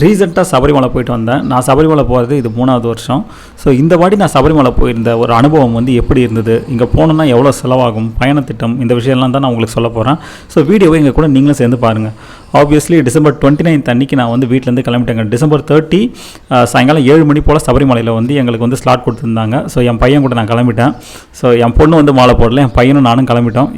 ரீசெண்டாக சபரிமலை போயிட்டு வந்தேன். நான் சபரிமலை போகிறது இது 3வது வருஷம். ஸோ இந்த வாட்டி நான் சபரிமலை போயிருந்த ஒரு அனுபவம் வந்து எப்படி இருந்தது, இங்கே போனோன்னா எவ்வளோ செலவாகும், பயணத்திட்டம், இந்த விஷயம்லாம் தான் நான் உங்களுக்கு சொல்ல போகிறேன். ஸோ வீடியோவை எங்கள் கூட நீங்களும் சேர்ந்து பாருங்கள். ஆப்வியஸ்லி டிசம்பர் 29 அன்றைக்கி நான் வந்து வீட்டிலேருந்து கிளம்பிட்டேங்க. டிசம்பர் 30 சாயங்காலம் 7 மணி போல் சபரிமலையில் வந்து எங்களுக்கு வந்து ஸ்லாட் கொடுத்துருந்தாங்க. ஸோ என் பையன் கூட நான் கிளம்பிட்டேன். ஸோ என் பொண்ணு வந்து மாலை போடல, என் பையனும் நானும் கிளம்பிட்டோம்.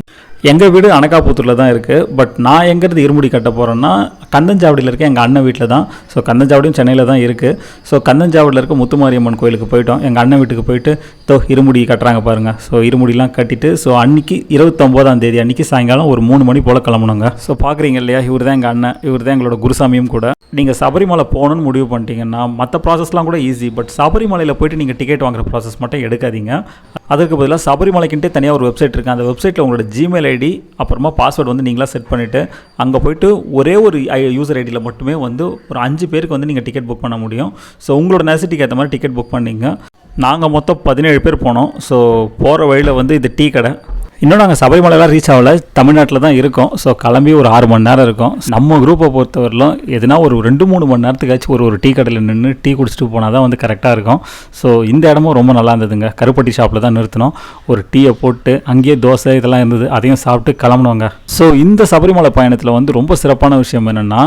எங்கள் வீடு அனகாபுத்தூரில் தான் இருக்குது. பட் நான் எங்கேருந்து இருமுடி கட்ட போகிறேன்னா கந்தஞ்சாவடியில் இருக்க எங்கள் அண்ணன் வீட்டில் தான். ஸோ கந்தஞ்சாவடியும் சென்னையில் தான் இருக்குது. ஸோ கந்தஞ்சாவடியில் இருக்க முத்துமாரியம்மன் கோயிலுக்கு போயிட்டோம். எங்கள் அண்ணன் வீட்டுக்கு போயிட்டு இருமுடி கட்டுறாங்க பாருங்கள். ஸோ இருமுடிலாம் கட்டிட்டு ஸோ அன்றைக்கி 29ஆம் தேதி அன்றைக்கி சாயங்காலம் ஒரு 3 மணி போல் கிளம்பணுங்க. ஸோ பார்க்குறீங்க இல்லையா, இவர் தான் எங்கள் அண்ணன், இவர் தான் எங்களோட குருசாமியும் கூட. நீங்கள் சபரிமலை போகணுன்னு முடிவு பண்ணிட்டீங்கன்னா மற்ற ப்ராசஸ்லாம் கூட ஈஸி. பட் சபரிமலையில் போய்ட்டு நீங்கள் டிக்கெட் வாங்குற ப்ராசஸ் மட்டும் எடுக்காதீங்க. அதுக்கு பதிலாக சபரிமலைக்குன்ட்டே தனியாக ஒரு வெப்சைட் இருக்குது. அந்த வெப்சைட்டில் உங்களோட ஜிமெயில் ஐடி அப்புறமா பாஸ்வேர்டு வந்து நீங்களாக செட் பண்ணிவிட்டு அங்கே போய்ட்டு ஒரே ஒரு யூசர் ஐடியில் மட்டுமே வந்து ஒரு 5 பேருக்கு வந்து நீங்கள் டிக்கெட் புக் பண்ண முடியும். ஸோ உங்களோட நெசசிட்டிக்கு ஏற்ற மாதிரி டிக்கெட் புக் பண்ணிங்க. நாங்கள் மொத்தம் 17 பேர் போனோம். ஸோ போகிற வழியில் வந்து இது டீ கடை. இன்னும் நாங்கள் சபரிமலைலாம் ரீச் ஆகலை, தமிழ்நாட்டில் தான் இருக்கோம். ஸோ கிளம்பி ஒரு 6 மணி நேரம் இருக்கும். நம்ம குரூப்பை பொறுத்தவரையிலும் எதுனா ஒரு 2-3 மணி நேரத்துக்காச்சும் ஒரு டீ கடையில் நின்று டீ குடிச்சிட்டு போனால் தான் வந்து கரெக்டாக இருக்கும். ஸோ இந்த இடமும் ரொம்ப நல்லா இருந்ததுங்க. கருப்பட்டி ஷாப்பில் தான் நிறுத்தினோம். ஒரு டீயை போட்டு அங்கேயே தோசை இதெல்லாம் இருந்தது, அதையும் சாப்பிட்டு கிளம்புனோங்க. ஸோ இந்த சபரிமலை பயணத்தில் வந்து ரொம்ப சிறப்பான விஷயம் என்னென்னா,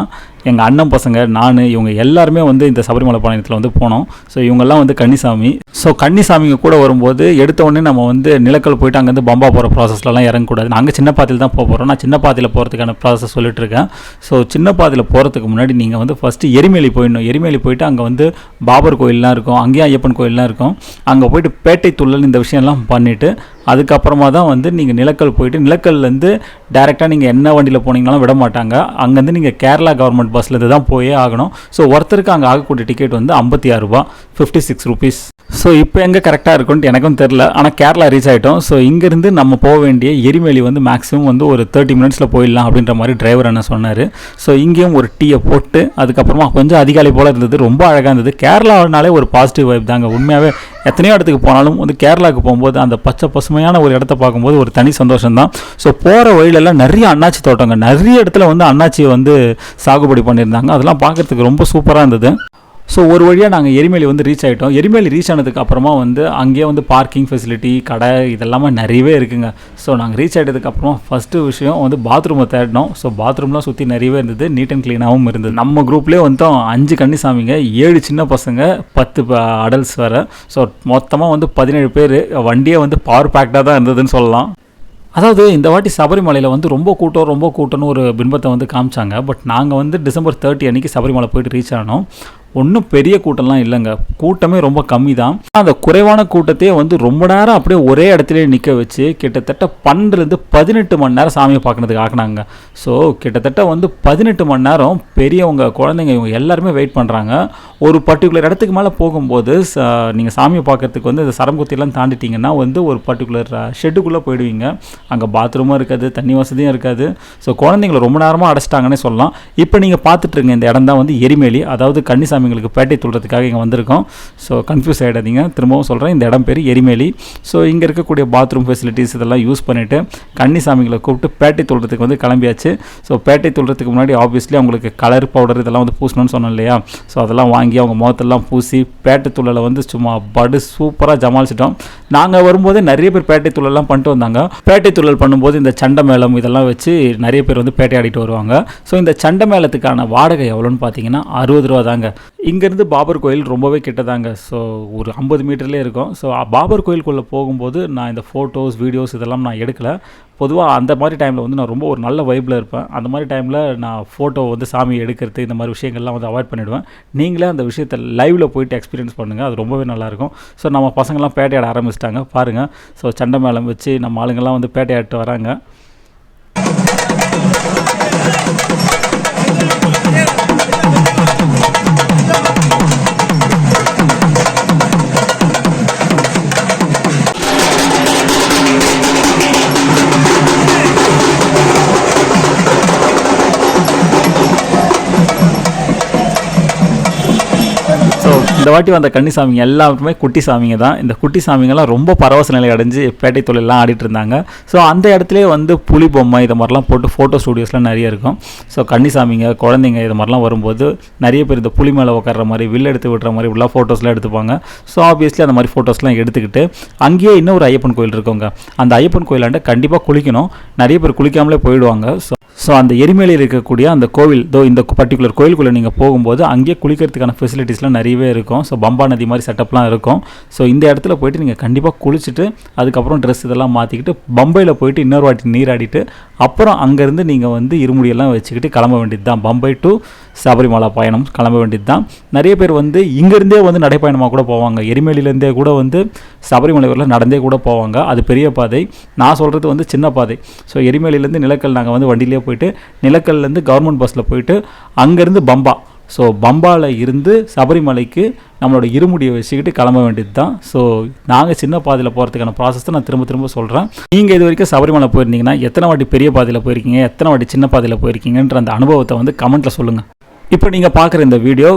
எங்கள் அண்ணன் பசங்க, நான், இவங்க எல்லாருமே வந்து இந்த சபரிமலை பயணத்தில் வந்து போனோம். ஸோ இவங்கெல்லாம் வந்து கன்னிசாமி. ஸோ கன்னிசாமிங்க கூட வரும்போது எடுத்த உடனே நம்ம வந்து நிலக்கல் போயிட்டு அங்கேருந்து பம்பா போகிற ப்ராசஸ்லாம் இறங்கக்கூடாது. நாங்கள் சின்ன பாதையில் தான் போகிறோம். நான் சின்ன பாதையில் போகிறதுக்கான ப்ராசஸ் சொல்லிட்டு இருக்கேன். ஸோ சின்ன பாதையில் போகிறதுக்கு முன்னாடி நீங்கள் வந்து ஃபஸ்ட்டு எரிமேலி போயிடணும். எரிமேலி போயிட்டு அங்கே வந்து பாபர் கோயிலெலாம் இருக்கும், அங்கேயும் ஐயப்பன் கோயிலெலாம் இருக்கும். அங்கே போயிட்டு பேட்டை துள்ளல் இந்த விஷயம்லாம் பண்ணிவிட்டு அதுக்கப்புறமா தான் வந்து நீங்கள் நிலக்கல் போயிட்டு, நிலக்கல்லேருந்து டேரெக்டாக நீங்கள் என்ன வண்டியில் போனீங்கனாலும் விட மாட்டாங்க. அங்கேருந்து நீங்கள் கேரளா கவர்மெண்ட் பஸ்லேருந்து தான் போயே ஆகணும். ஸோ ஒருத்தருக்கு அங்கே ஆகக்கூடிய டிக்கெட் வந்து 56 ரூபா, 56 ருபீஸ். ஸோ இப்போ எங்கே கரெக்டாக இருக்குன்ட்டு எனக்கும் தெரில. ஆனால் கேரளா ரீச் ஆகிட்டோம். ஸோ இங்கேருந்து நம்ம போக வேண்டிய எரிமேலி வந்து மேக்ஸிமம் வந்து ஒரு 30 மினிட்ஸில் போயிடலாம் அப்படின்ற மாதிரி டிரைவர் என்ன சொன்னார். ஸோ இங்கேயும் ஒரு டீயை போட்டு அதுக்கப்புறமா கொஞ்சம் அதிகாலை போல் இருந்தது, ரொம்ப அழகாக இருந்தது. கேரளானாலே ஒரு பாசிட்டிவ் வைப் தாங்க. உண்மையாகவே எத்தனையோ இடத்துக்கு போனாலும் வந்து கேரளாவுக்கு போகும்போது அந்த பச்சை பசுமையான ஒரு இடத்த பார்க்கும்போது ஒரு தனி சந்தோஷம் தான். ஸோ போகிற வழியிலெல்லாம் நிறைய அண்ணாச்சி தோட்டங்க, நிறைய இடத்துல வந்து அண்ணாச்சியை வந்து சாகுபடி பண்ணியிருந்தாங்க. அதெல்லாம் பார்க்குறதுக்கு ரொம்ப சூப்பராக இருந்தது. ஸோ ஒரு வழியாக நாங்கள் எரிமேலி வந்து ரீச் ஆகிட்டோம். எரிமேலி ரீச் ஆனதுக்கு அப்புறமா வந்து அங்கேயே வந்து பார்க்கிங் ஃபெசிலிட்டி, கடை இதெல்லாமே நிறையவே இருக்குங்க. ஸோ நாங்கள் ரீச் ஆகிட்டதுக்கப்புறம் ஃபஸ்ட்டு விஷயம் வந்து பாத்ரூமை தேடினோம். ஸோ பாத்ரூம்லாம் சுற்றி நிறையவே இருந்தது, நீட் அண்ட் க்ளீனாகவும் இருந்தது. நம்ம குரூப்லேயே வந்து 5 கன்னிசாமிங்க, 7 சின்ன பசங்க, 10 அடல்ட்ஸ் வேறு. ஸோ மொத்தமாக வந்து 17 பேர். வண்டியே வந்து பவர் பேக்டாக தான் இருந்ததுன்னு சொல்லலாம். அதாவது இந்த வாட்டி சபரிமலையில் வந்து ரொம்ப கூட்டம்னு ஒரு பின்பத்தை வந்து காமிச்சாங்க. பட் நாங்கள் வந்து டிசம்பர் 30 அன்றைக்கி சபரிமலை போய்ட்டு ரீச் ஆனோம். ஒன்றும் பெரிய கூட்டம்லாம் இல்லைங்க, கூட்டமே ரொம்ப கம்மி தான். அந்த குறைவான கூட்டத்தையே வந்து ரொம்ப நேரம் அப்படியே ஒரே இடத்துல நிற்க வச்சு கிட்டத்தட்ட 12-18 மணி நேரம் சாமியை பார்க்கறதுக்கு ஆகினாங்க. ஸோ கிட்டத்தட்ட வந்து 18 மணி நேரம் பெரியவங்க, குழந்தைங்க, இவங்க எல்லாருமே வெயிட் பண்ணுறாங்க. ஒரு பர்டிகுலர் இடத்துக்கு மேலே போகும்போது நீங்கள் சாமியை பார்க்குறதுக்கு வந்து இந்த சரங்குத்தியெல்லாம் தாண்டிட்டிங்கன்னா வந்து ஒரு பர்டிகுலர் ஷெட்டுக்குள்ளே போயிடுவீங்க. அங்கே பாத்ரூமும் இருக்காது, தண்ணி வசதியும் இருக்காது. ஸோ குழந்தைங்களை ரொம்ப நேரமாக அடைச்சிட்டாங்கன்னே சொல்லலாம். இப்போ நீங்கள் பார்த்துட்ருங்க இந்த இடம் தான் வந்து எரிமேலி, அதாவது கன்னிசாமிங்களுக்கு பேட்டை துள்ளுறதுக்காக இங்கே வந்திருக்கோம். ஸோ கன்ஃபியூஸ் ஆகிடாதீங்க, திரும்பவும் சொல்கிறேன், இந்த இடம் பேர் எரிமேலி. ஸோ இங்கே இருக்கக்கூடிய பாத்ரூம் ஃபெசிலிட்டிஸ் இதெல்லாம் யூஸ் பண்ணிவிட்டு கன்னிசாமிகளை கூப்பிட்டு பேட்டை துள்ளுறதுக்கு வந்து கிளம்பியாச்சு. ஸோ பேட்டை துள்ளுறதுக்கு முன்னாடி ஆப்வியஸ்லி அவங்களுக்கு கலர் பவுடர் இதெல்லாம் வந்து பூசணும்னு சொன்னோம் இல்லையா. ஸோ அதெல்லாம் வாங்கி அவங்க முகத்தெல்லாம் பூசி பேட்டை துள்ளலை வந்து சும்மா படு சூப்பராக ஜமாளிச்சிட்டோம். நாங்கள் வரும்போது நிறைய பேர் பேட்டை துள்ளலாம் பண்ணிட்டு வந்தாங்க. பேட்டை துள்ளல் பண்ணும்போது இந்த சண்டை மேளம் இதெல்லாம் வச்சு நிறைய பேர் வந்து பேட்டை ஆடிட்டு வருவாங்க. ஸோ இந்த சண்டை மேளத்துக்கான வாடகை எவ்வளோன்னு பார்த்தீங்கன்னா 60 ரூபா தாங்க. இங்கேருந்து பாபர் கோயில் ரொம்பவே கிட்டதாங்க. ஸோ ஒரு 50 மீட்டர்லேயே இருக்கும். ஸோ பாபர் கோயிலுக்குள்ளே போகும்போது நான் இந்த ஃபோட்டோஸ் வீடியோஸ் இதெல்லாம் நான் எடுக்கலை. பொதுவாக அந்த மாதிரி டைமில் வந்து நான் ரொம்ப ஒரு நல்ல வைப்பில் இருப்பேன். அந்த மாதிரி டைமில் நான் ஃபோட்டோ வந்து சாமி எடுக்கிறது இந்த மாதிரி விஷயங்கள்லாம் வந்து அவாய்ட் பண்ணிவிடுவேன். நீங்களே அந்த விஷயத்தை லைவில் போயிட்டு எக்ஸ்பீரியன்ஸ் பண்ணுங்கள், அது ரொம்பவே நல்லாயிருக்கும். ஸோ நம்ம பசங்கள்லாம் பேட்டையாட ஆரம்பிச்சிட்டாங்க பாருங்கள். ஸோ சண்டை மேளம் வச்சு நம்ம ஆளுங்கள்லாம் வந்து பேட்டையாட்டு வராங்க. ஸோ இந்த வாட்டி வந்த கன்னிசாமிங்க எல்லாருமே குட்டி சாமிங்க தான். இந்த குட்டி சாமிங்கெல்லாம் ரொம்ப பரவச நிலை அடைஞ்சு பேட்டை தொழிலெலாம் ஆடிட்டு இருந்தாங்க. ஸோ அந்த இடத்துலேயே வந்து புலி பொம்மை இதை மாதிரிலாம் போட்டு ஃபோட்டோ ஸ்டூடியோஸ்லாம் நிறைய இருக்கும். ஸோ கன்னிசாமிங்க குழந்தைங்க இது மாதிரிலாம் வரும்போது நிறைய பேர் இந்த புலி மேலே உட்கார்ற மாதிரி வில் எடுத்து விடுற மாதிரி உள்ள ஃபோட்டோஸ்லாம் எடுத்துப்பாங்க. ஸோ ஆப்வியஸ்லி அந்த மாதிரி ஃபோட்டோஸ்லாம் எடுத்துக்கிட்டு அங்கேயே இன்னும் ஒரு ஐயப்பன் கோயில் இருக்குங்க. அந்த ஐயப்பன் கோயிலாண்ட கண்டிப்பாக குளிக்கணும். நிறைய பேர் குளிக்காமலே போயிடுவாங்க. ஸோ அந்த எரிமலையில் இருக்கக்கூடிய அந்த கோவில் இந்த பர்டிகுலர் கோயிலுக்குள்ளே நீங்கள் போகும்போது அங்கேயே குளிக்கிறதுக்கான ஃபெசிலிட்டிஸ்லாம் நிறையவே இருக்கும். ஸோ பம்பா நதி மாதிரி செட்டப்லாம் இருக்கும். ஸோ இந்த இடத்துல போய்ட்டு நீங்கள் கண்டிப்பாக குளிச்சுட்டு அதுக்கப்புறம் ட்ரெஸ் இதெல்லாம் மாற்றிக்கிட்டு பம்பையில் போய்ட்டு இன்னொரு வாட்டி நீராடிட்டு அப்புறம் அங்கேருந்து நீங்கள் வந்து இருமுடியெல்லாம் வச்சுக்கிட்டு கிளம்ப வேண்டியது தான். பம்பை டு சபரிமலை பயணம் கிளம்ப வேண்டியது தான். நிறைய பேர் வந்து இங்கேருந்தே வந்து நடைப்பயணமாக கூட போவாங்க. எரிமலையிலேருந்தே கூட வந்து சபரிமலை வரல நடந்தே கூட போவாங்க. அது பெரிய பாதை. நான் சொல்கிறது வந்து சின்ன பாதை. ஸோ எரிமலையிலேருந்து நிலக்கல் நாங்கள் வந்து வண்டியிலே போயிட்டு நிலக்கல்லேருந்து கவர்மெண்ட் பஸ்ஸில் போயிட்டு அங்கேருந்து பம்பா, ஸோ பம்பாவில் இருந்து சபரிமலைக்கு நம்மளோட இருமுடியை வச்சுக்கிட்டு கிளம்ப வேண்டியது தான். ஸோ நாங்கள் சின்ன பாதையில் போகிறதுக்கான ப்ராசஸ் தான் நான் திரும்ப சொல்கிறேன். நீங்கள் இது வரைக்கும் சபரிமலை போயிருந்தீங்கன்னா எத்தனை வாட்டி பெரிய பாதையில் போயிருக்கீங்க, எத்தனை வாட்டி சின்ன பாதையில் போயிருக்கீங்கன்ற அந்த அனுபவத்தை வந்து கமெண்ட்டில் சொல்லுங்கள். இப்போ நீங்கள் பார்க்குற இந்த வீடியோ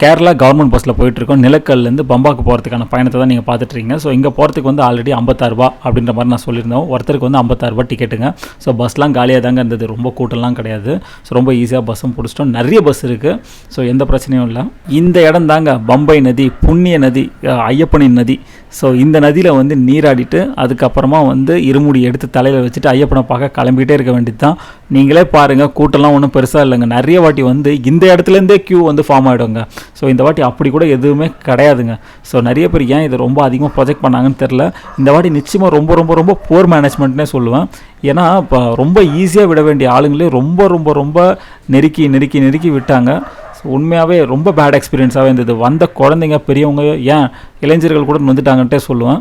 கேரளா கவர்மெண்ட் பஸ்ஸில் போயிட்டுருக்கோம். நிலக்கல்லேருந்து பம்பாக்கு போகிறதுக்கான பயணத்தை தான் நீங்கள் பார்த்துட்ருக்கீங்க. ஸோ இங்கே போகிறதுக்கு வந்து ஆல்ரெடி 56 ரூபா அப்படின்ற மாதிரி நான் சொல்லியிருந்தோம். ஒருத்தருக்கு வந்து 56 ரூபா டிக்கெட்டுங்க. ஸோ பஸ்லாம் காலியாக தாங்க இருந்தது. ரொம்ப கூட்டம்லாம் கிடையாது. ஸோ ரொம்ப ஈஸியாக பஸ்ஸும் பிடிச்சிட்டோம். நிறைய பஸ் இருக்குது. ஸோ எந்த பிரச்சனையும் இல்லை. இந்த இடம் தாங்க பம்பை நதி, புண்ணிய நதி, ஐயப்பனின் நதி. ஸோ இந்த நதியில் வந்து நீராடிட்டு அதுக்கப்புறமா வந்து இருமுடி எடுத்து தலையில் வச்சுட்டு ஐயப்பனை பார்க்க கிளம்பிகிட்டே இருக்க வேண்டியது தான். நீங்களே பாருங்கள், கூட்டம்லாம் ஒன்றும் பெருசாக இல்லைங்க. நிறைய வாட்டி வந்து இந்த இடத்துலேருந்தே க்யூ வந்து ஃபார்ம் ஆகிடுங்க. ஸோ இந்த வாட்டி அப்படி கூட எதுவுமே கிடையாதுங்க. ஸோ நிறைய பேர் ஏன் இதை ரொம்ப அதிகமாக ப்ரொஜெக்ட் பண்ணாங்கன்னு தெரில. இந்த வாட்டி நிச்சயமாக ரொம்ப ரொம்ப ரொம்ப போர் மேனேஜ்மெண்ட்னே சொல்லுவேன். ஏன்னா இப்போ ரொம்ப ஈஸியாக விட வேண்டிய ஆளுங்களே ரொம்ப ரொம்ப ரொம்ப நெருக்கி விட்டாங்க. உண்மையாகவே ரொம்ப பேட் எக்ஸ்பீரியன்ஸாகவே இருந்தது. வந்த குழந்தைங்க பெரியவங்க ஏன் இளைஞர்கள் கூட வந்துட்டாங்கன்ட்டே சொல்லுவேன்.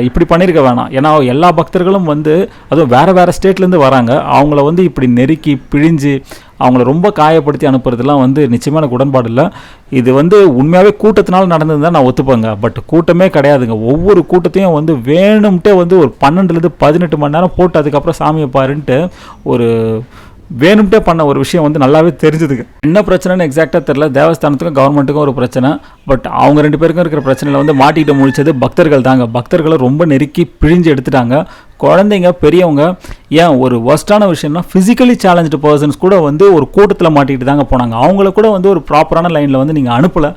இப்படி பண்ணியிருக்க வேணாம். ஏன்னா எல்லா பக்தர்களும் வந்து அதுவும் வேறு ஸ்டேட்லேருந்து வராங்க. அவங்கள வந்து இப்படி நெருக்கி பிழிஞ்சு அவங்கள ரொம்ப காயப்படுத்தி அனுப்புறதுலாம் வந்து நிச்சயமான உடன்பாடு இல்லை. இது வந்து உண்மையாகவே கூட்டத்தினால நடந்தது தான் நான் ஒத்துப்பேங்க. பட் கூட்டமே கிடையாதுங்க. ஒவ்வொரு கூட்டத்தையும் வந்து வேணும்ட்டே வந்து ஒரு 12 18 மணி நேரம் போட்டு அதுக்கப்புறம் சாமியை பாருன்ட்டு ஒரு வேணும்ட்டே பண்ண ஒரு விஷயம் வந்து நல்லாவே தெரிஞ்சுதுங்க. என்ன பிரச்சனைன்னு எக்ஸாக்டாக தெரில. தேவஸ்தானத்துக்கும் கவர்மெண்ட்டுக்கும் ஒரு பிரச்சனை. பட் அவங்க 2 பேருக்கும் இருக்கிற பிரச்சனையில் வந்து மாட்டிக்கிட்டு முழிச்சது பக்தர்கள் தாங்க. பக்தர்களை ரொம்ப நெருக்கி பிழிஞ்சு எடுத்துட்டாங்க. குழந்தைங்க பெரியவங்க ஏன் ஒரு ஒர்ஸ்டான விஷயம்னா ஃபிசிக்கலி சேலஞ்சு பர்சன்ஸ் கூட வந்து ஒரு கூட்டத்தில் மாட்டிக்கிட்டு தாங்க போனாங்க. அவங்கள கூட வந்து ஒரு ப்ராப்பரான லைனில் வந்து நீங்கள் அனுப்பலை.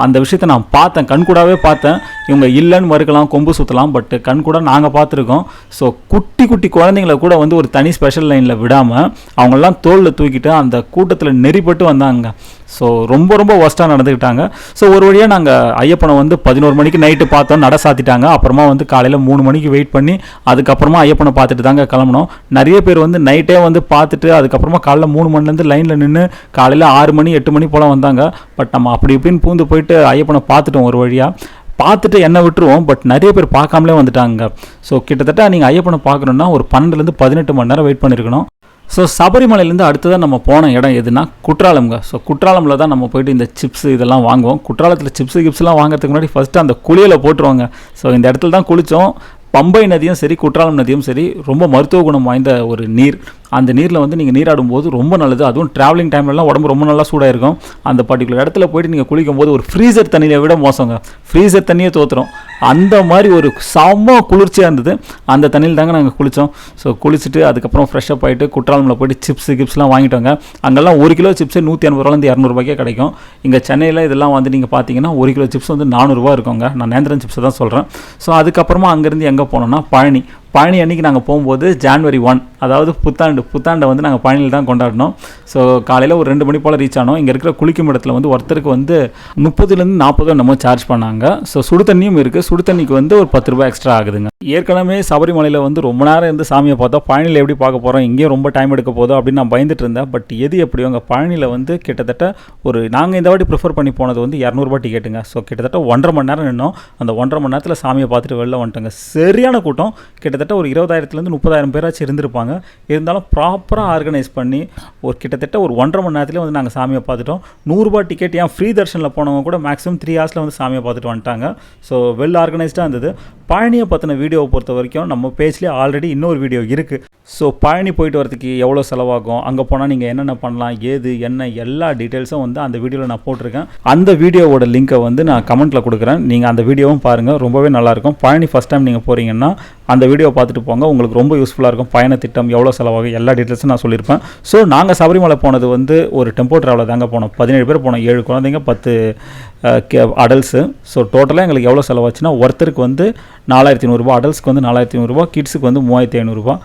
அந்த விஷயத்தை நான் பார்த்தேன், கண்கூடாவே பார்த்தேன். இவங்க இல்லைன்னு மறுக்கலாம், கொம்பு சுற்றலாம், பட் கண்கூட நாங்கள் பார்த்துருக்கோம். ஸோ குட்டி குழந்தைங்கள கூட வந்து ஒரு தனி ஸ்பெஷல் லைனில் விடாமல் அவங்களெல்லாம் தோளில் தூக்கிட்டு அந்த கூட்டத்தில் நெறிப்பட்டு வந்தாங்க. ஸோ ரொம்ப ரொம்ப ஒர்ஸ்ட்டாக நடந்துக்கிட்டாங்க. ஸோ ஒரு வழியாக நாங்கள் ஐயப்பனை வந்து 11 மணிக்கு நைட்டு பார்த்தோம், நட சாத்திட்டாங்க. அப்புறமா வந்து காலையில் 3 மணிக்கு வெயிட் பண்ணி அதுக்கப்புறமா ஐயப்பனை பார்த்துட்டு தாங்க கிளம்பணும். நிறைய பேர் வந்து நைட்டே வந்து பார்த்துட்டு அதுக்கப்புறமா காலைல 3 மணிலேருந்து லைனில் நின்று காலையில் 6 மணி 8 மணி போல் வந்தாங்க. பட் நம்ம அப்படி இப்படின்னு பூந்து போயிட்டு ஐயப்பனை பார்த்துட்டோம். ஒரு வழியாக பார்த்துட்டு என்ன விட்டுருவோம். பட் நிறைய பேர் பார்க்காமலே வந்துட்டாங்க. ஸோ கிட்டத்தட்ட நீங்கள் ஐயப்பனை பார்க்கணுன்னா ஒரு 12 18 மணி நேரம் வெயிட் பண்ணியிருக்கணும். ஸோ சபரிமலையிலேருந்து அடுத்ததான் நம்ம போன இடம் எதுனா குற்றாலம்ங்க. ஸோ குற்றாலமில் தான் நம்ம போய்ட்டு இந்த சிப்ஸ் இதெல்லாம் வாங்குவோம். குற்றாலத்தில் கிப்ஸ்லாம் வாங்குறதுக்கு முன்னாடி ஃபஸ்ட்டு அந்த குளியலை போட்டுருவாங்க. ஸோ இந்த இடத்துல தான் குளித்தோம். பம்பை நதியும் சரி குற்றாலம் நதியும் சரி ரொம்ப மருத்துவ குணம் வாய்ந்த ஒரு நீர். அந்த நீரில் வந்து நீங்கள் நீராடும் போது ரொம்ப நல்லது. அதுவும் ட்ராவலிங் டைம்லலாம் உடம்பு ரொம்ப நல்லா சூடாக இருக்கும். அந்த பர்டிகுலர் இடத்துல போய்ட்டு நீங்கள் குளிக்கும் போது ஒரு ஃப்ரீசர் தண்ணியை விட மோசங்க. ஃப்ரீசர் தண்ணியே தோற்றுரும். அந்த மாதிரி ஒரு செம்ம குளிர்ச்சியாக இருந்தது. அந்த தண்ணியில் தாங்க நாங்கள் குளித்தோம். ஸோ குளிச்சுட்டு அதுக்கப்புறம் ஃப்ரெஷ்ஷப் ஆகிட்டு குற்றாலமில் போய்ட்டு கிப்ஸ்லாம் வாங்கிட்டோங்க. அங்கெல்லாம் 1 கிலோ சிப்ஸு 150 ரூபாலேருந்து 200 ரூபாய்க்கே கிடைக்கும். இங்கே சென்னையில் இதெல்லாம் வந்து நீங்கள் பார்த்தீங்கன்னா 1 கிலோ சிப்ஸ் வந்து 400 ரூபா இருக்குங்க. நான் நேந்திரன் சிப்ஸை தான் சொல்கிறேன். ஸோ அதுக்கப்புறமா அங்கேருந்து எங்கே போனோம்னா பழனி அன்றைக்கி நாங்கள் போகும்போது January 1 அதாவது புத்தாண்டை வந்து நாங்கள் பழனியில் தான் கொண்டாடினோம். ஸோ காலையில் ஒரு 2 மணி போல் ரீச் ஆனோம். இங்கே இருக்கிற குளிக்கும் இடத்துல வந்து ஒருத்தருக்கு வந்து 30லேருந்து 40 நம்ம சார்ஜ் பண்ணாங்க. ஸோ சுடு தண்ணியும் இருக்குது. சுடு தண்ணிக்கு வந்து ஒரு 10 ரூபாய் எக்ஸ்ட்ரா ஆகுதுங்க. ஏற்கனவே சபரிமலையில் வந்து ரொம்ப நேரம் இருந்து சாமியை பார்த்தா பழனியில் எப்படி பார்க்க போகிறோம், இங்கேயும் ரொம்ப டைம் எடுக்க போதும் அப்படின்னு நான் பயந்துட்டு இருந்தேன். பட் எது எப்படியோ அங்கே பழனியில் வந்து கிட்டத்தட்ட ஒரு நாங்கள் இந்த வாட்டி ப்ரிஃபர் பண்ணி போனது வந்து 200 ரூபாய் டிக்கெட்டுங்க. ஸோ கிட்டத்தட்ட 1.5 மணி நேரம் நின்னோம். அந்த 1.5 மணி நேரத்தில் சாமியை பார்த்துட்டு வெளில வந்துட்டோங்க. சரியான கூட்டம். கிட்டத்தட்ட கிட்டத்தட்ட ஒரு 20,000 30,000 பேராச்சும் இருந்திருப்பாங்க. இருந்தாலும் ப்ராப்பராக ஆர்கனைஸ் பண்ணி ஒரு கிட்டத்தட்ட ஒரு 1.5 மணி நேரத்துலேயே வந்து நாங்கள் சாமியை பார்த்துட்டோம். ₹100 டிக்கெட் ஏன் ஃப்ரீ தர்ஷனில் போனவங்க கூட மேக்ஸிமம் 3 ஹவர்ஸில் வந்து சாமியை பார்த்துட்டு வந்துட்டாங்க. ஸோ வெல் ஆர்கனைஸ்டாக இருந்தது. பழனியை பற்றின வீடியோவை பொறுத்த வரைக்கும் நம்ம பேஜ்லேயே ஆல்ரெடி இன்னொரு வீடியோ இருக்குது. ஸோ பழனி போயிட்டு வரதுக்கு எவ்வளோ செலவாகும், அங்கே போனால் நீங்கள் என்னென்ன பண்ணலாம், ஏது என்ன எல்லா டீட்டெயில்ஸும் வந்து அந்த வீடியோவில் நான் போட்டிருக்கேன். அந்த வீடியோவோட லிங்க்கை வந்து நான் கமெண்ட்டில் கொடுக்குறேன். நீங்கள் அந்த வீடியோவும் பாருங்கள், ரொம்பவே நல்லாயிருக்கும். பழனி ஃபஸ்ட் டைம் நீங்கள் போகிறீங்கன்னா அந்த வீடியோ பார்த்துட்டு போங்க, உங்களுக்கு ரொம்ப யூஸ்ஃபுல்லாக இருக்கும். பயண திட்டம் எவ்வளோ செலவாகும் எல்லா டீட்டெயில்ஸும் நான் சொல்லியிருப்பேன். ஸோ நாங்கள் சபரிமலை போனது வந்து ஒரு டெம்போ ட்ராவலில் தாங்க போனோம். 17 பேர் போனோம், 7 குழந்தைங்க 10 அடல்ட்ஸு. ஸோ டோட்டலாக எங்களுக்கு எவ்வளோ செலவாச்சுன்னா ஒருத்தருக்கு வந்து ₹4,500, அடல்ட்ஸ்க்கு வந்து ₹4,500, கிட்ஸுக்கு வந்து ₹3,500.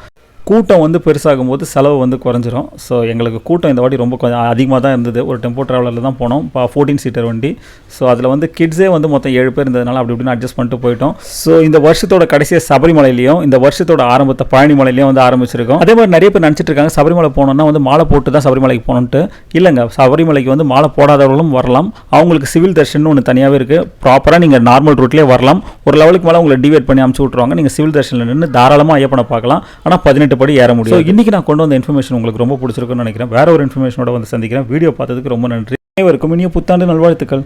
கூட்டம் வந்து பெருசாகும் போது செலவு வந்து குறைஞ்சிரும். ஸோ எங்களுக்கு கூட்டம் இந்த வாட்டி ரொம்ப கொஞ்சம் அதிகமாக தான் இருந்தது. ஒரு டெம்போ ட்ராவலரில் தான் போனோம். 14 சீட்டர் வண்டி. ஸோ அதில் வந்து கிட்ஸே வந்து மொத்தம் 7 பேர் இருந்ததுனால அப்படி இப்படின்னு அட்ஜஸ்ட் பண்ணிட்டு போயிட்டோம். ஸோ இந்த வருஷத்தோட கடைசியாக சபரிமலையிலையும் இந்த வருஷத்தோட ஆரம்பத்தை பழனிமலையிலையும் வந்து ஆரம்பிச்சிருக்கோம். அதே மாதிரி நிறைய பேர் நினச்சிட்டு இருக்காங்க சபரிமலை போனோம்னா வந்து மாலை போட்டு தான் சபரிமலைக்கு போகணுன்ட்டு. இல்லைங்க, சபரிமலைக்கு வந்து மாலை போடாதவர்களும் வரலாம். அவங்களுக்கு சிவில் தர்ஷன் ஒன்று தனியாகவே இருக்குது. ப்ராப்பராக நீங்கள் நார்மல் ரூட்லேயே வரலாம். ஒரு லெவலுக்கு மேலே உங்களை டிவைட் பண்ணி அமுச்சு விட்ருவாங்க. நீங்கள் சிவில் தர்ஷனில் நின்று தாராளமாக ஐயப்பனை பார்க்கலாம். ஆனால் 18 படி ஏற முடியும். ஸோ இன்றைக்கி நான் கொண்டு வந்த இன்ஃபர்மேஷன் உங்களுக்கு ரொம்ப பிடிச்சிருக்குன்னு நினைக்கிறேன். வேற ஒரு இன்ஃபர்மேஷனோட வந்து சந்திக்கிறேன். வீடியோ பார்த்ததுக்கு ரொம்ப நன்றி. அனைவருக்கும் இனிய புத்தாண்டு நல்வாழ்த்துக்கள்.